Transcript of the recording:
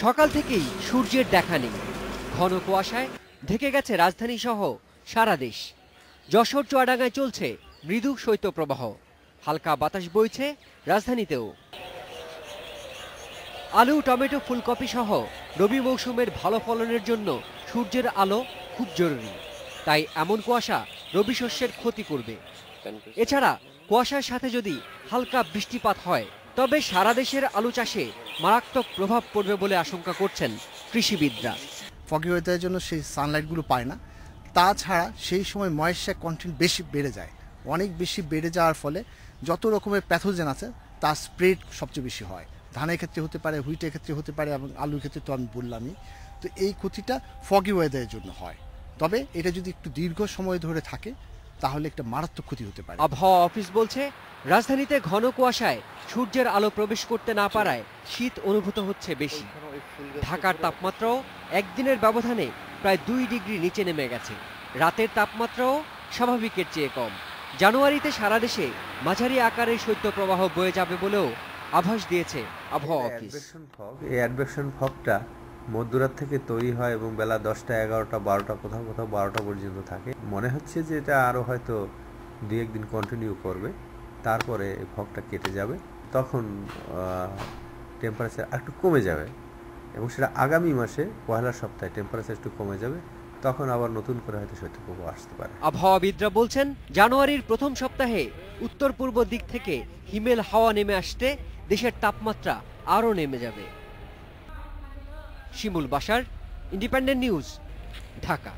সকাল থেকেই সূর্যের দেখা নেই। ঘন কুয়াশায় ঢেকে গেছে রাজধানী সহ সারা দেশ। যশোর চুয়াডাঙ্গায় চলছে মৃদু শৈত্যপ্রবাহ, হালকা বাতাস বইছে রাজধানীতেও। আলু, টমেটো, ফুলকপি সহ রবি মৌসুমের ভালো ফলনের জন্য সূর্যের আলো খুব জরুরি। তাই এমন কুয়াশা রবি শস্যের ক্ষতি করবে। এছাড়া কুয়াশার সাথে যদি হালকা বৃষ্টিপাত হয় তবে সারা দেশের আলু চাষে মারাত্মক প্রভাব পড়বে বলে আশঙ্কা করছেন কৃষিবিদরা। ফগি ওয়েদারের জন্য সেই সানলাইটগুলো পায় না, তাছাড়া সেই সময় ময়েশ্চার কন্টেন্ট বেশি বেড়ে যায়। অনেক বেশি বেড়ে যাওয়ার ফলে যত রকমের প্যাথোজেন আছে তার স্প্রেড সবচেয়ে বেশি হয়। ধানের ক্ষেত্রে হতে পারে, হুইটের ক্ষেত্রে হতে পারে, এবং আলুর ক্ষেত্রে তো আমি বললামই। তো এই ক্ষতিটা ফগি ওয়েদারের জন্য হয়। তবে এটা যদি একটু দীর্ঘ সময় ধরে থাকে তাহলে একটা মারাত্মক ক্ষতি হতে পারে। আবহাওয়া অফিস বলছে, রাজধানীতে ঘন কুয়াশায় সূর্যের আলো প্রবেশ করতে না পারায় শীত অনুভূত হচ্ছে বেশি। ঢাকার তাপমাত্রাও একদিনের ব্যবধানে প্রায় 2 ডিগ্রি নিচে নেমে গেছে। রাতের তাপমাত্রাও স্বাভাবিকের চেয়ে কম। জানুয়ারিতে সারা দেশে মাঝারি আকারের শৈত্যপ্রবাহ বয়ে যাবে বলেও আভাস দিয়েছে আবহাওয়া অফিস। এই অ্যাডভেকশন ফগটা মধ্যরাত থেকে তৈরি হয় এবং বেলা 10টা, 11টা, 12টা, কোথাও কোথাও 12টা পর্যন্ত থাকে। মনে হচ্ছে যে এটা আরও হয়তো 2-1 দিন কন্টিনিউ করবে, তারপরে ফগটা কেটে যাবে। তখন টেম্পারেচার একটু কমে যাবে এবং সেটা আগামী মাসে পয়লা সপ্তাহে টেম্পারেচার একটু কমে যাবে। তখন আবার নতুন করে হয়তো শৈত্যপ্রবাহ আসতে পারে। আবহাওয়াবিদরা বলছেন, জানুয়ারির প্রথম সপ্তাহে উত্তর পূর্ব দিক থেকে হিমেল হাওয়া নেমে আসতে দেশের তাপমাত্রা আরও নেমে যাবে। শিমুল বাশার, ইন্ডিপেন্ডেন্ট নিউজ, ঢাকা।